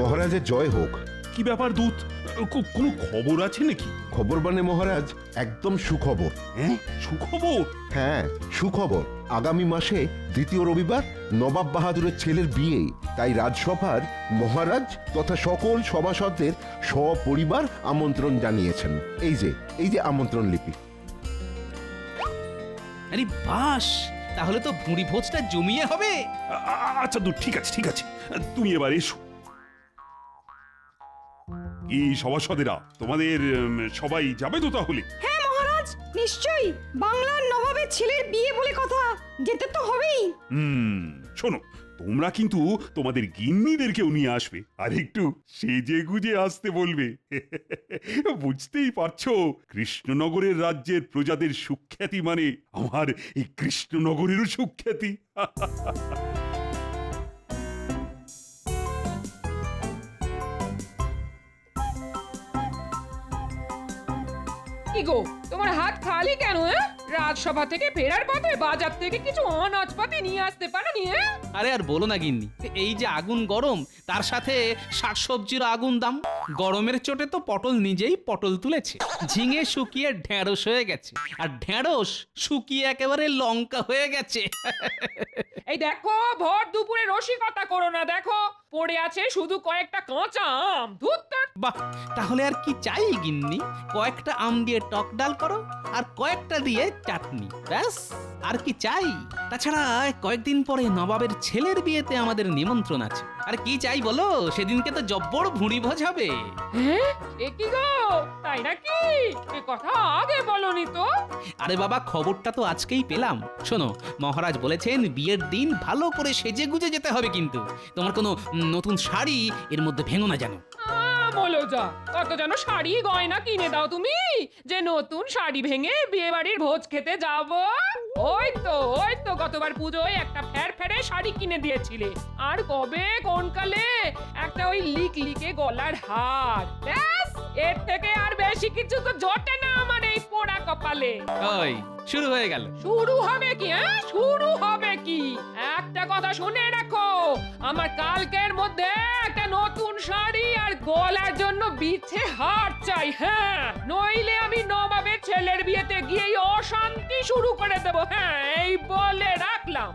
মহারাজের জয় হোক। কি ব্যাপার দূত, কোনো খবর আছে নাকি? খবর মানে মহারাজ, একদম সুখবর। হ্যাঁ, সুখবর? হ্যাঁ, সুখবর। আগামী মাসে দ্বিতীয় রবিবার নবাব বাহাদুরের ছেলের বিয়ে, তাই রাজসভার মহারাজ তথা সকল সভাসদদের সপরিবার আমন্ত্রণ জানিয়েছেন। এই যে আমন্ত্রণ লিপি। আরে বাস, তাহলে তো ভুঁড়ি ভোজটা জমিয়ে হবে। আচ্ছা দূত, ঠিক আছে ঠিক আছে, তুমি এবার এসো। কি সভাসদেরা, তোমাদের সবাই যাবে তো তাহলে? হ্যাঁ মহারাজ, নিশ্চয়ই। বাংলার নবাবের ছেলের বিয়ে বলে কথা, যেতে তো হবেই। শোনো, তোমরা কিন্তু তোমাদের গিন্নিদেরকেও নিয়ে আসবে, আর একটু সেজে গুজে আসতে বলবে। বুঝতেই পারছো, কৃষ্ণনগরের রাজ্যের প্রজাদের সুখ্যাতি মানে আমার এই কৃষ্ণনগরেরও সুখ্যাতি। কি গো, তোমার হাত খালি কেন? রাজসভা থেকে ফেরার পথে বাজার থেকে কিছু অনাজপাতি নিয়ে আসতে পারোনি? আরে আর বলো না গিন্নি, এই যে আগুন গরম, তার সাথে শাকসবজির আগুন দাম। গরমের চোটে তো পটল নিজেই পটল তুলেছে, ঝিঙে শুকিয়ে ঢেঁড়স হয়ে গেছে, আর ঢেঁড়স শুকিয়ে একেবারে লঙ্কা হয়ে গেছে। এই দেখো, ভর দুপুরে রসিকতা করো না। দেখো, পড়ে আছে শুধু কয়েকটা কাঁচা আম। ধুত্তর। বাহ, তাহলে আর কি চাই গিন্নি? কয়েকটা আম দিয়ে টক ডাল করো, আর কয়েকটা দিয়ে চাটনি, ব্যাস। আর কি চাই? তাছাড়া কয়েকদিন পরে নবাবের ছেলের বিয়েতে আমাদের নিমন্ত্রণ আছে। আর কি চাই বলো? সেদিনকে তো জব্বর ভুঁড়ি ভোজ হবে। হ্যাঁ, এ কি গো, তাই নাকি? এ কথা আগে বলনি তো। আরে বাবা, খবরটা তো আজকেই পেলাম। শোনো, মহারাজ বলেছেন বিয়ের দিন ভালো করে সেজে গুজে যেতে হবে, কিন্তু তোমার কোনো নতুন শাড়ি এর মধ্যে ভেঙো না যেন। বলো যা, কত যেন শাড়ি গয়না কিনে দাও তুমি, যে নতুন শাড়ি ভেঙে বিয়ে বাড়ির ভোজ খেতে যাব। ওই তো গতবার পুজোয় একটা ফ্যারফ্যারে শাড়ি কিনে দিয়েছিলে, আর কবে কোন কালে একটা ওই লিকে গলার হার। ব্যাস, এর থেকে আর বেশি কিছু তো জোটে না আমার এই পোড়া কপালে। ওই শুরু হয়ে গেল। শুরু হবে কি? শুরু হবে কি? একটা কথা শুনে রাখো, আমার কালকের মধ্যে একটা নতুন শাড়ি আর গলার জন্য বিছে হার চাই। হ্যাঁ, নইলে আমি নবাবের ছেলের বিয়েতে গিয়েই অশান্তি শুরু করে দেব। হ্যাঁ, এই বলে রাখলাম।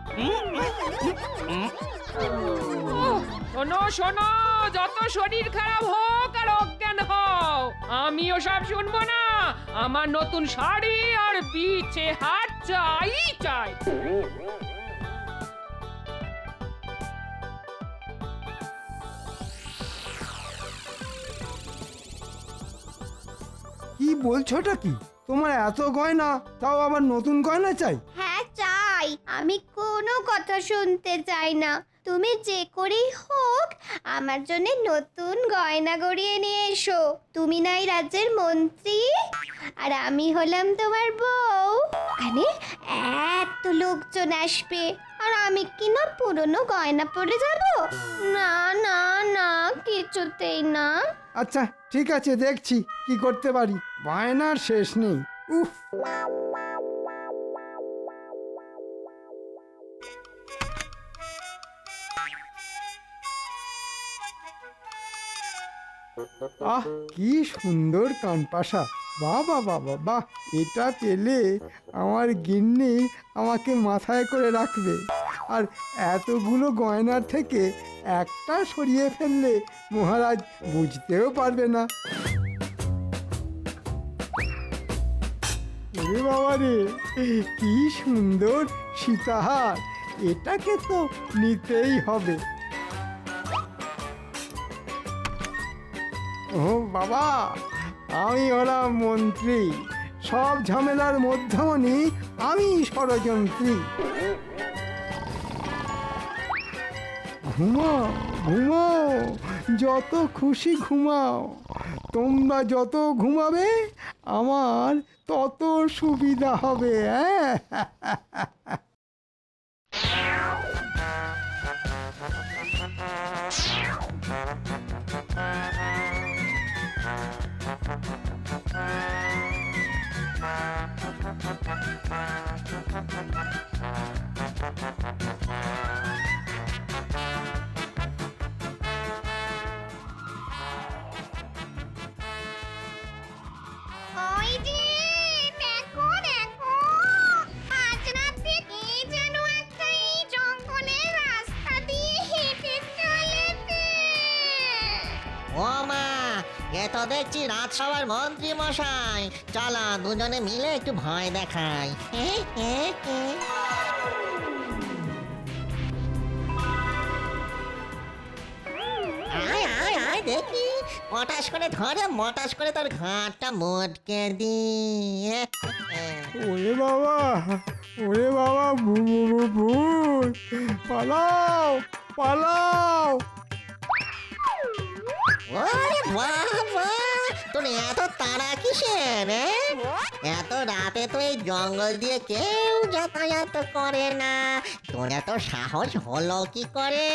শোনো শোনো, যত শরীর খারাপ হোক আর অজ্ঞান হও, আমিও সব শুনবো না। আমার নতুন শাড়ি আর বিছে হার চাই চাই। কি বলছোটা কি? তোমার এত গয়না, তাও আবার নতুন গয়না চাই? হ্যাঁ চাই, আমি কোনো কথা শুনতে চাই না। তুমি যে করেই হোক আমার জন্য নতুন গয়না গড়িয়ে নিয়ে এসো। তুমি নাই রাজ্যের মন্ত্রী, আর আমি হলাম তোমার বউ। মানে এত লোকজন আসবে, আর আমি কি না পুরনো গয়না পরে যাব? না না না, কিছুতেই না। আচ্ছা ঠিক আছে, দেখছি কি করতে পারি। বায়নার শেষ নেই। উফ, আহ কি সুন্দর কানপাশা! বাহ বাহ বাহ বাহ বাহ! এটা পেলে আমার গিন্নি আমাকে মাথায় করে রাখবে। আর এতগুলো গয়নার থেকে একটা সরিয়ে ফেললে মহারাজ বুঝতেও পারবে না। ওরে বাবা রে, কি সুন্দর সীতাহার! এটাকে তো নিতেই হবে। ও বাবা, আমি হলাম মন্ত্রী, সব ঝামেলার মধ্যমণি আমি ষড়যন্ত্রী। ঘুমাও ঘুমাও, যত খুশি ঘুমাও। তোমরা যত ঘুমাবে আমার তত সুবিধা হবে। হ্যাঁ, এ তো দেখছি রাজসভার মন্ত্রী মশাই। চলো দুজনে মিলে একটু ভয় দেখাই। আয় আয় আয় দেখি, পটাশ করে ধরে মটাশ করে তোর ঘাটটা মোটকে দি। ওরে বাবা, ওরে বাবা, ভূত, পালাও পালাও। ওরে বাবা, তোর এত তাড়া কিসের? এত রাতে তো এই জঙ্গল দিয়ে কেউ যাতায়াত করে না, তোর এত সাহস হলো কি করে?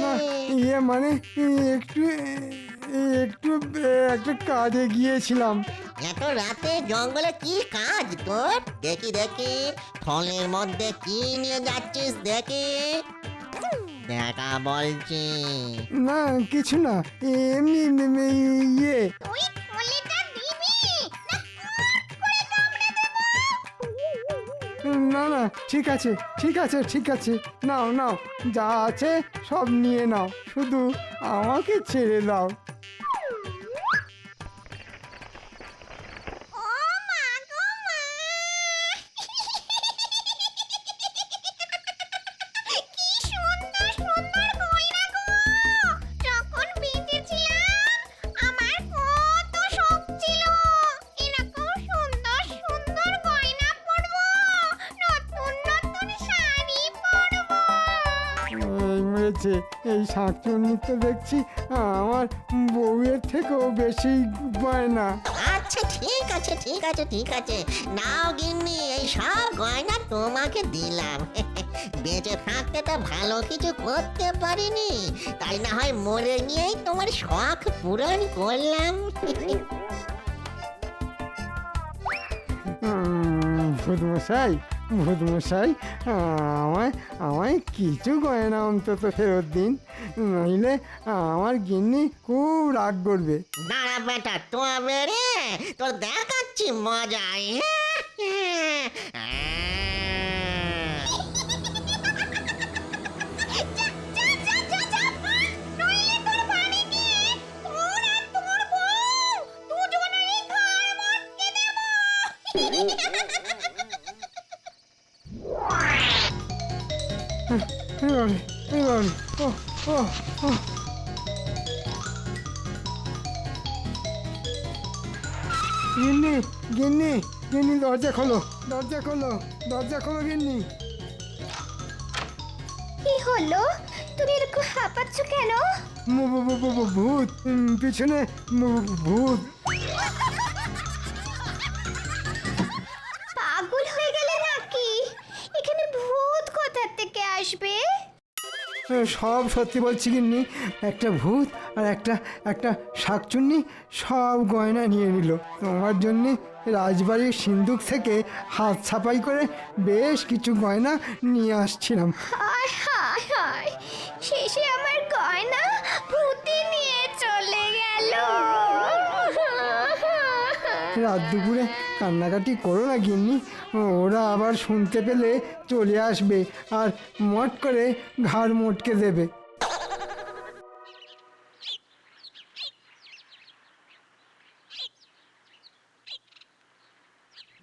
না, ইয়ে মানে একটু একটু একটা কাজে গিয়েছিলাম। এত রাতে জঙ্গলে কি কাজ তোর? দেখি দেখি, থলের মধ্যে কি নিয়ে যাচ্ছিস দেখি, দেখা বলছি। না কিছু না, এমনি ইয়ে। তুই থলেটা দিবি না না না, ঠিক আছে ঠিক আছে ঠিক আছে, নাও নাও, যা আছে সব নিয়ে নাও, শুধু আমাকে ছেড়ে দাও। ও মা গো মা, কি সুন্দর সুন্দর গয়না গো। যখন বেঁচেছিলাম আমার কত শখ ছিল এরকম সুন্দর সুন্দর গয়না পরবো, নতুন নতুন শাড়ি পরবো। এই মেরেছে, এই শাঁকচুন্নি তো দেখছি আমার বউয়ের থেকেও বেশি গয়না। আচ্ছা ঠিক আছে ঠিক আছে ঠিক আছে, নাও গিন্নি, এই সব গয়না তোমাকে দিলাম। বেঁচে থাকতে তো ভালো কিছু করতে পারিনি, তাই না হয় মরে গিয়েই তোমার শখ পূরণ করলাম। ভূতমশাই, ভূতমশাই, আমায় আমায় কিছু গয়না অন্তত ফেরত দিন, নইলে আমার গিন্নি খুব রাগ করবে। দাঁড়া বেটা, তবে রে তোর দেখাচ্ছি মজাই। নইলে তোর বাড়ি গিয়ে তোর আর তোর বউ দুজনেই ঘাড় মটকে দেব। এবারে এবারে, ও ও ও, গিন্নি গিন্নি গিন্নি, দরজা খোলো, দরজা খোলো, দরজা খোলো গিন্নি। কি হলো, তুমি এরকম হাঁপাচ্ছ কেন? ভূত, পিছনে ভূত। পাগল হয়ে গেলে নাকি? এখানে ভূত কোথা থেকে আসবে? সব সত্যি বলছি গিন্নি, একটা ভূত আর একটা শাকচুন্নি সব গয়না নিয়ে নিল। তোমার জন্যে রাজবাড়ির সিন্দুক থেকে হাত ছাপাই করে বেশ কিছু গয়না নিয়ে আসছিলাম। হায় হায় হায়, শেষে আমার গয়না ভূতে নিয়ে চলে গেল। রাত দুপুরে কান্নাকাটি করো না গিন্নি, ওরা আবার শুনতে পেলে চলে আসবে আর মট করে ঘাড় মোটকে দেবে।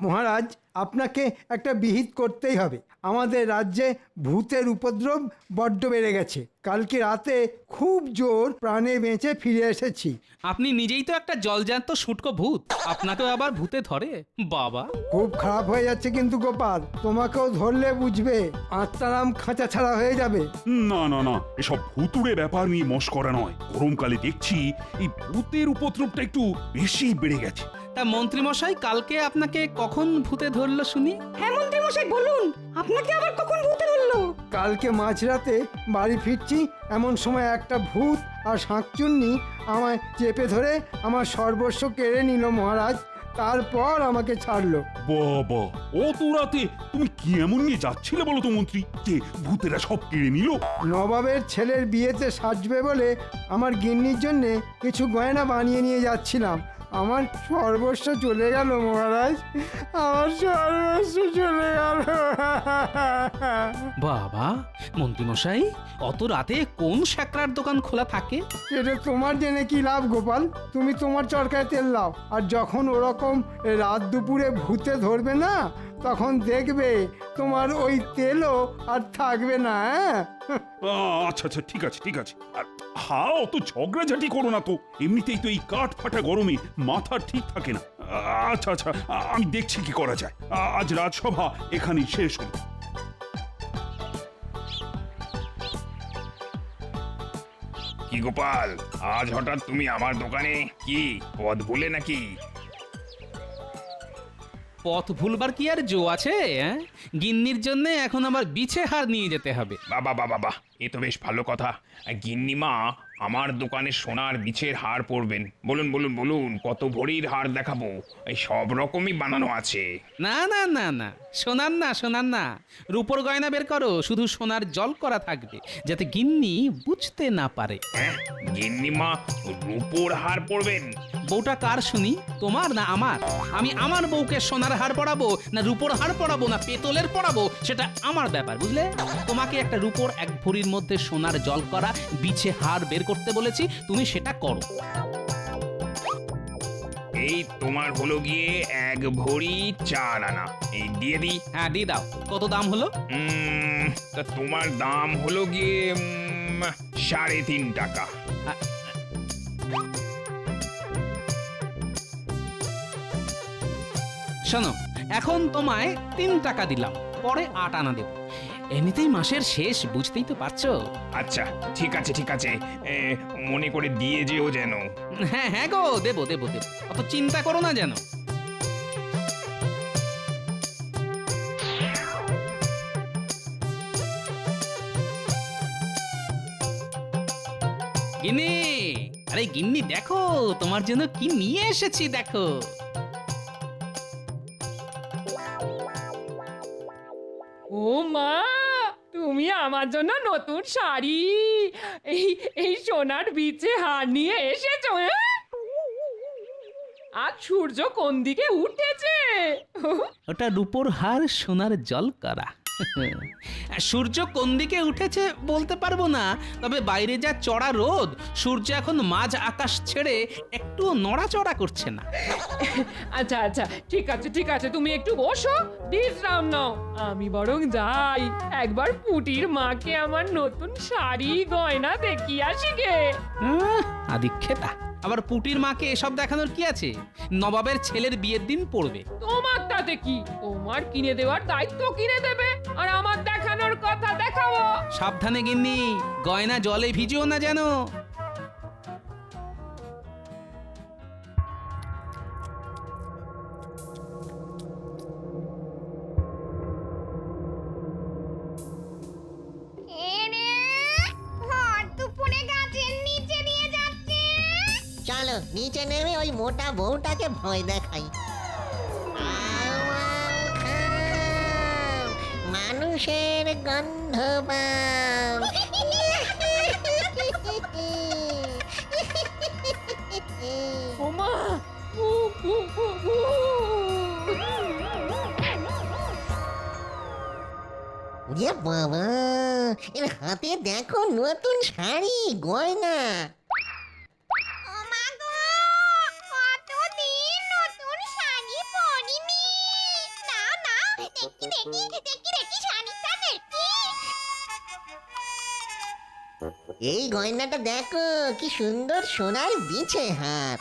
মহারাজ, আপনাকে একটা বিহিত করতেই হবে। আমাদের রাজ্যে ভূতের উপদ্রব বড্ড বেড়ে গেছে। কালকে রাতে খুব জোর প্রাণে বেঁচে ফিরে এসেছি। আপনি নিজেই তো একটা জলজ্যান্ত শুটকো ভূত, আপনাকেও আবার ভূতে ধরে? বাবা, খুব খারাপ হয়ে যাচ্ছে কিন্তু গোপাল, তোমাকেও ধরলে বুঝবে, আত্মারাম খাঁচা ছাড়া হয়ে যাবে। না না না, এসব ভুতুড়ে ব্যাপার নিয়ে মস্করা নয়। গরমকালে দেখছি এই ভূতের উপদ্রবটা একটু বেশি বেড়ে গেছে। তা মন্ত্রী মশাই, কালকে আপনাকে কখন ভূতে ধরলো শুনি? হ্যাঁ মন্ত্রী মশাই বলুন, আপনাকে আবার কখন ভূতে ধরলো? কালকে মাঝরাতে বাড়ি ফিরছি, এমন সময় একটা ভূত আর শাঁকচুন্নি আমায় চেপে ধরে আমার সর্বস্ব কেড়ে নিল মহারাজ। তারপর আমাকে ছাড়লো। বাবা, অত রাতে তুমি কি এমন নিয়ে যাচ্ছিলে বলো তো মন্ত্রী, যে ভূতেরা সব কেড়ে নিল? নবাবের ছেলের বিয়েতে সাজবে বলে আমার গিন্নির জন্যে কিছু গয়না বানিয়ে নিয়ে যাচ্ছিলাম। আমার সর্বস্ব চলে গেল মহারাজ, আমার সর্বস্ব চলে গেল। বাবা মন্ত্রীমশাই, অত রাতে কোন স্যাকরার দোকান খোলা থাকে? এটা তোমার জেনে কি লাভ গোপাল? তুমি তোমার চরকায় তেল দাও, আর যখন ওরকম রাত দুপুরে ভূতে ধরবে না, তখন দেখবে তোমার ওই তেলও আর থাকবে না। হ্যাঁ, আচ্ছা আচ্ছা, ঠিক আছে ঠিক আছে। আর হ্যাঁ, অত ঝগড়াঝাটি করো না তো, এমনিতেই তো এই কাঠ ফাটা গরমে মাথা ঠিক থাকে না। আচ্ছা আচ্ছা, আমি দেখছি কি করা যায়। আজ রাজসভা এখানেই শেষ হলো। কি গোপাল, আজ হঠাৎ তুমি আমার দোকানে? কি পদ ভুলে নাকি? পথ ভুলবার কি আর জো আছে? গিন্নির জন্য এখন আবার বিছে হার নিয়ে যেতে হবে। বাবা বাবা বাহ, এ তো বেশ ভালো কথা। গিন্নিমা আমার দোকানে সোনার বিছের হার পরবেন। বলুন বলুন বলুন, কত ভরির হার দেখাবো? এই সব রকমই বানানো আছে। না না না না, সোনার না, সোনার না, রূপোর গয়না বের করো, শুধু সোনার জল করা থাকবে, যাতে গিন্নি বুঝতে না পারে। হ্যাঁ, গিন্নিমা রূপোর হার পরবেন? বউটা কার শুনি, তোমার না আমার? আমি আমার বউকে সোনার হার পরাবো না রূপোর হার পরাবো না পেতলের পরাবো, সেটা আমার ব্যাপার, বুঝলে? তোমাকে একটা রূপোর 1 ভরির মধ্যে সোনার জল করা বিছে হার বের করতে বলেছি, তুমি সেটা করো। এই তোমার হলো গিয়ে 1 ভরি 4 আনা। এই দিয়ে দিই? হ্যাঁ দিয়ে দাও। কত দাম হলো? তা তোমার দাম হলো গিয়ে 3.5 টাকা। শোনো, এখন তোমায় 3 টাকা দিলাম, পরে 8 আনা দেব। এমনিতেই মাসের শেষ, বুঝতেই তো পারছো। আচ্ছা ঠিক আছে ঠিক আছে, মনে করে দিয়ে যেও যেন। হ্যাঁ হ্যাঁ গো, দেবো দেবো দেবো, অত চিন্তা করো না যেন। গিন্নি, আরে গিন্নি দেখো, তোমার জন্য কি নিয়ে এসেছি দেখো। ও মা, তুমি আমার জন্য নতুন শাড়ি, এই এই সোনার বিছে হার নিয়ে এসেছো? আজ সূর্য কোন দিকে উঠেছে? ওটা রূপোর হার সোনার জল করা। সূর্য কোন দিকে উঠেছে বলতে পারবো না, তবে বাইরে যা চড়া রোদ, সূর্য এখন মাঝ আকাশ ছেড়ে একটু নড়াচড়া করছে না। আচ্ছা আচ্ছা, ঠিক আছে ঠিক আছে, তুমি একটু বসো, বিশ্রাম নাও। আমি বরং যাই, একবার পুটির মাকে আমার নতুন শাড়ি গয়না দেখিয়ে আসি গে। আদিক্ষেতা, আবার পুটির মাকে এসব দেখানোর কি আছে? নবাবের ছেলের বিয়ের দিন পড়বে। তোমার তাতে কি? তোমার কিনে দেওয়ার দায়িত্ব কিনে দেবে, আর আমার দেখানোর কথা দেখাবো। সাবধানে গিন্নি, গয়না জলে ভিজিও না যেন। চলো নিচে নেমে ওই মোটা বউটাকে ভয় দেখাই। মানুষের গন্ধ পাও। ওমা, ওরে বাবা, এর হাতে দেখো নতুন শাড়ি গয়না। এই গয়নাটা দেখো, কি সুন্দর সোনার বিছে হাত।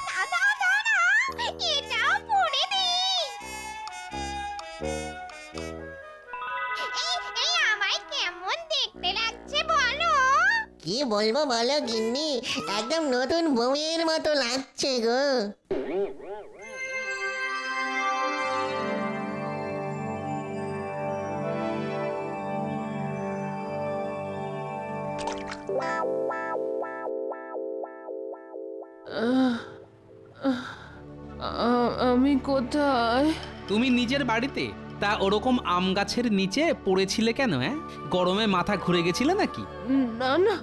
কি বলবো বলো গিন্নি, একদম নতুন বউয়ের মতো লাগছে গো। আমি কোথায়? তুমি নিজের বাড়িতে? তা ওরকম আম গাছের নিচে পড়েছিলে কেন? গরমে মাথা ঘুরে গেছিলে নাকি? না না,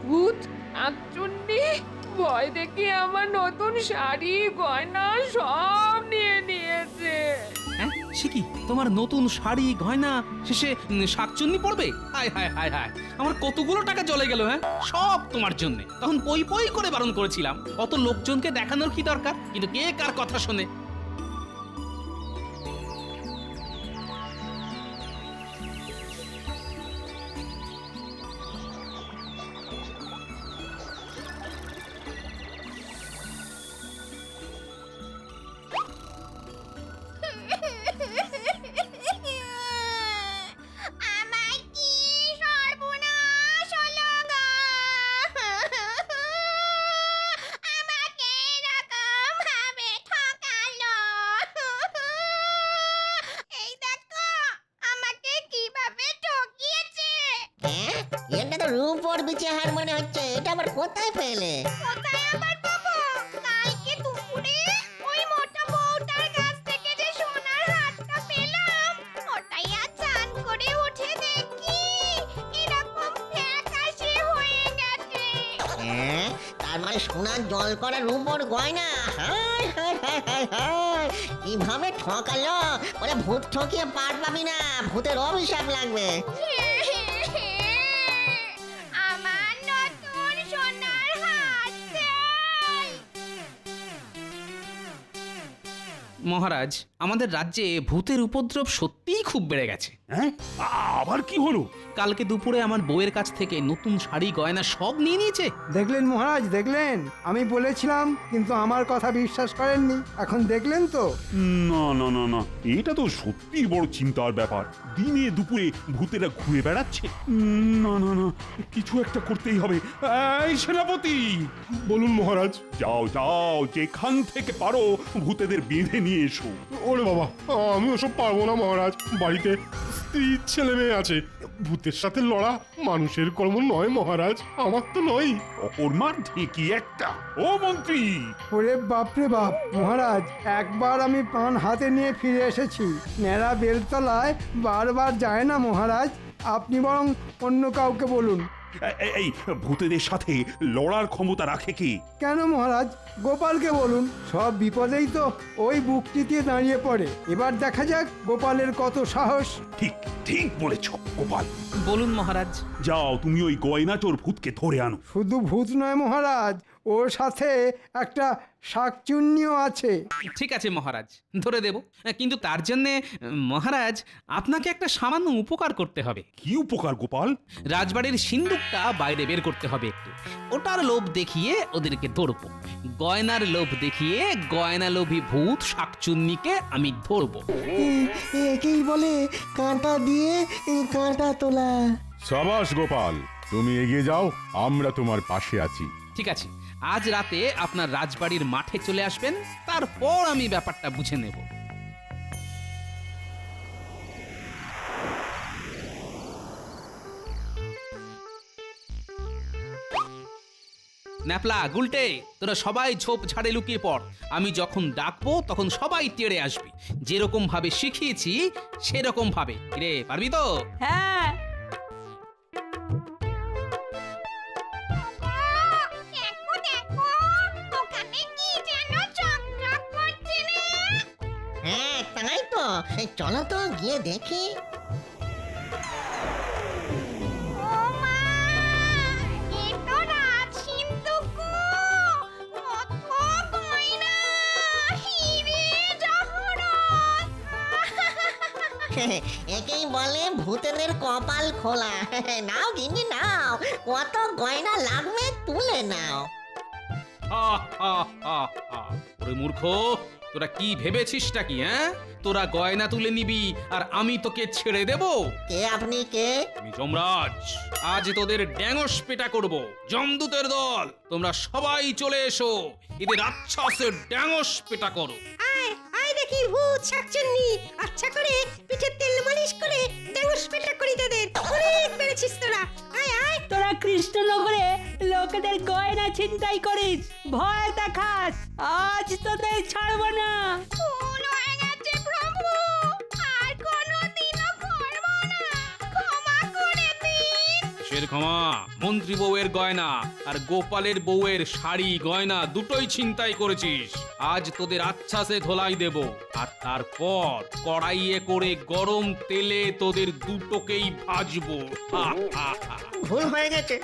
ভূত, শাকচুন্নি, ভয় দেখি আমার নতুন শাড়ি গয়না সব নিয়ে নিয়েছে। হ্যাঁ সে কি তোমার নতুন শাড়ি গয়না শেষে শাকচুন্নি পড়বে? হায় হায় হায় হায়, আমার কতগুলো টাকা চলে গেল। হ্যাঁ সব তোমার জন্য। তখন পই পই করে বারণ করেছিলাম, অত লোকজনকে দেখানোর কি দরকার? কিন্তু কে কার কথা শোনে? আমার কি সর্বনাশ হলো গো! আমাকে এরকম ভাবে ঠকালো। এই দেখো আমাকে কিভাবে ঠকিয়েছে। হ্যাঁ, এটা তো রূপোর বিচে হার মনে হচ্ছে। এটা আবার কোথায় পেলে? কোথায় আবার পাবো? কালকে দুপুরে ওই মোটা বউটার কাছ থেকে যে সোনার হারটা পেলাম, ওটাই আজ চান করে উঠে দেখি এরকম ফ্যাকাশে হয়ে গেছে। হ্যাঁ, তার মানে সোনার জল করা রূপোর গয়না। হায় হায় হায় হায় হায়, কিভাবে ঠকালো! ওরে ভূত ঠকিয়ে পার পাবি না, ভূতের অভিশাপ লাগবে। আমার নতুন সোনার হার চাই। মহারাজ, আমাদের রাজ্যে ভূতের উপদ্রব সত্যিই খুব বেড়ে গেছে। হ্যাঁ আবার কি হলো? কালকে দুপুরে আমার বউয়ের কাছ থেকে নতুন শাড়ি গয়না সব নিয়ে নিয়েছে। দেখলেন মহারাজ, দেখলেন? আমি বলেছিলাম, কিন্তু আমার কথা বিশ্বাস করেননি। এখন দেখলেন তো? না না না না, এটা তো সত্যি বড় চিন্তার ব্যাপার। দিনে দুপুরে ভূতেরা ঘুরে বেড়াচ্ছে। না না না, কিছু একটা করতেই হবে। এই সেনাপতি, বলুন মহারাজ। যাও যাও, যেখান থেকে পারো ভূতেদের বেঁধে নিয়ে এসো। ওরে বাবা, আমি ওসব পারবো না মহারাজ। বাড়িতে স্ত্রী ছেলে মেয়ে আছে। ভূতের সাথে লড়া মানুষের কর্ম নয় মহারাজ, আমার তো নয়। অকর্মার ঢেকি একটা। ও মন্ত্রী, ওরে বাপরে বাপ! মহারাজ, একবার আমি পান হাতে নিয়ে ফিরে এসেছি। ন্যাড়া বেলতলায় বারবার যায় না মহারাজ। আপনি বরং অন্য কাউকে বলুন। এই ভূতেদের সাথে লড়ার ক্ষমতা রাখে কি? কেন মহারাজ, গোপালকে বলুন। সব বিপদেই তো ওই বুকটিতে দাঁড়িয়ে পড়ে। এবার দেখা যাক গোপালের কত সাহস। ঠিক ঠিক বলেছ গোপাল। বলুন মহারাজ। যাও, তুমি ওই গয়না চোর ভূতকে ধরে আনো। শুধু ভূত নয় মহারাজ, ওর সাথে একটা শাকচুন্নিও আছে। ঠিক আছে মহারাজ, ধরে দেব। কিন্তু তার জন্য মহারাজ আপনাকে একটা সামান্য উপকার করতে হবে। কি উপকার গোপাল? রাজবাড়ির সিন্দুকটা বাইরে বের করতে হবে একটু। ওটার লোভ দেখিয়ে ওদেরকে ধরবো। গয়নার লোভ দেখিয়ে গয়না লোভী ভূত শাকচুন্নিকে আমি ধরবো। একেই বলে কাঁটা দিয়ে কাঁটা তোলা। সাবাস গোপাল, তুমি এগিয়ে যাও, আমরা তোমার পাশে আছি। ঠিক আছে, আজ রাতে আপনার রাজবাড়ির মাঠে চলে আসবেন, তারপর আমি ব্যাপারটা বুঝে নেব। ন্যাপলা, গুলটে, তোরা সবাই ঝোপ ঝাড়ে লুকিয়ে পড়। আমি যখন ডাকবো তখন সবাই তেড়ে আসবি। যেরকম ভাবে শিখিয়েছি সেরকম ভাবে। রে, পারবি তো? হ্যাঁ। দেখো দেখো, ওখানে কি যেন চকচক করছে না? হ্যাঁ, তাই তো। চলো তো গিয়ে দেখি। ও মা, এ তো রাজ সিন্ধুক। কত গয়না, হিরে জহরত। একেই বলে ভূতেদের কপাল খোলা। নাও গিন্নি নাও, কত গয়না লাগবে তুলে নাও। হা, হা, হা, হা। ওরে মূর্খ, তোরা কি ভেবেছিসটা কি? হ্যাঁ, তোরা গয়না তুলে নিবি আর আমি তোকে ছেড়ে দেব? কে আপনি কে? আমি যমরাজ। আজ তোদের ড্যাঙস পেটা করব। যমদূতের দল, তোমরা সবাই চলে এসো। এদের রাক্ষসের ড্যাঙস পেটা করো। আয় দেখি ভূত শাকচুন্নি, আচ্ছা করে পিঠে তেল মালিশ করে ড্যাঙ্গস পেটা করি তোদের। অনেক বেড়েছিস তোরা। আয় আয়। তোরা কৃষ্ণনগরে লোকেদের গয়না ছিনতাই করিস, ভয় দেখাস। আজ তোদের ছাড়বো না। ভুল হয়ে গেছে প্রভু, আর কোনোদিনও করব না। ক্ষমা করে দিন। কিসের ক্ষমা? মন্ত্রী বউয়ের গয়না আর গোপালের বউয়ের শাড়ি গয়না দুটোই ছিনতাই করেছিস। আজ তোদের আচ্ছাসে ধোলাই দেব, আর তারপর কড়াইয়ে করে গরম তেলে তোদের দুটোকেই ভাজবো। হা, হা, হা। ভুল হয়ে গেছে,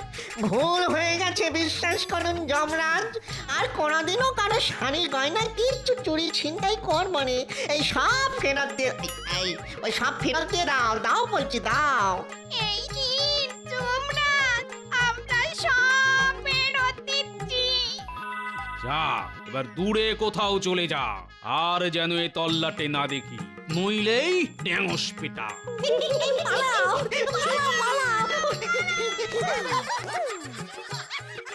ভুল হয়ে গেছে, বিশ্বাস করুন যমরাজ। আর কোনোদিনও কারো শাড়ি গয়না কিচ্ছু চুরি ছিনতাই করবো নি। এই সব ফেরত দিয়ে, এই ওই সব ফেরত দিয়ে দাও, দাও বলছি দাও। এই কি যমরাজ, আমরা সব ফেরত দিচ্ছি। যা, এবার দূরে কোথাও চলে যা, আর যেন এ তল্লাটে না দেখি, নইলেই ড্যাঙস পেটা। পালাও, পালাও, পালাও।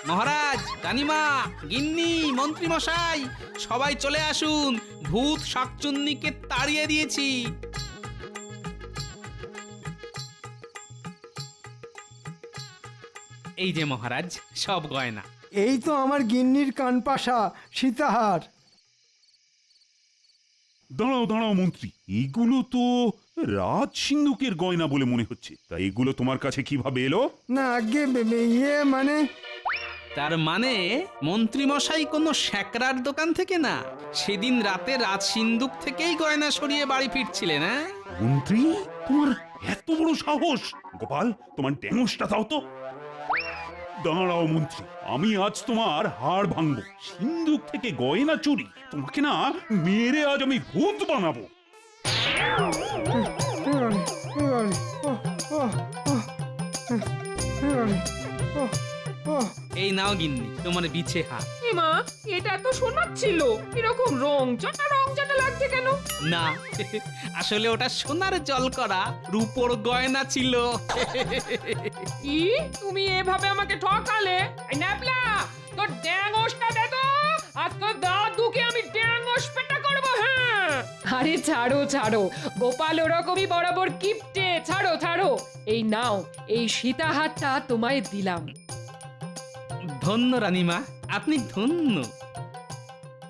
মহারাজ, রানীমা, গিন্নি, মন্ত্রী মশাই, সবাই চলে আসুন, ভূত শাকচুন্নিকে তাড়িয়ে দিয়েছি। এই যে মহারাজ, সব গয়না। এই তো আমার গিন্নির কানপাশা সীতাহার। দাঁড়াও দাঁড়াও মন্ত্রী, এগুলো তো রাজ সিন্ধুকের গয়না বলে মনে হচ্ছে। তা এগুলো তোমার কাছে কিভাবে এলো? না আগে ইয়ে মানে তার মানে মন্ত্রী মশাই কোনো শ্যাকরার দোকান থেকে না, সেদিন রাতে রাজ সিন্ধুক থেকেই গয়না সরিয়ে বাড়ি ফিরছিলেন। হ্যাঁ মন্ত্রী, তোমার এত বড় সাহস! গোপাল, তোমার ড্যাঙসটা দাও তো। দাঁড়াও মন্ত্রী, আমি আজ তোমার হাড় ভাঙবো। সিন্ধুক থেকে গয়না চুরি, তোমাকে না মেরে আজ আমি ভূত বানাবো। এই নাও গিন্নি তোমার বিছে হাত। মা, এটা তো সোনার ছিল, এরকম রং চাটা লাগছে কেন? না, আসলে ওটা সোনার জল করা রূপোর গয়না ছিল। কি, তুমি এভাবে আমাকে ঠকালে? এই ন্যাপলা, তোর ড্যাঙসটা দে তো, আর তোর দাদুকে আমি ড্যাঙস পেটা করবো। হ্যাঁ, আরে ছাড়ো ছাড়ো, গোপাল ওরকমই বরাবর কিপটে। ছাড়ো ছাড়ো, এই নাও, এই সীতাহারটা তোমায় দিলাম। ধন্য রানীমা, আপনি ধন্য।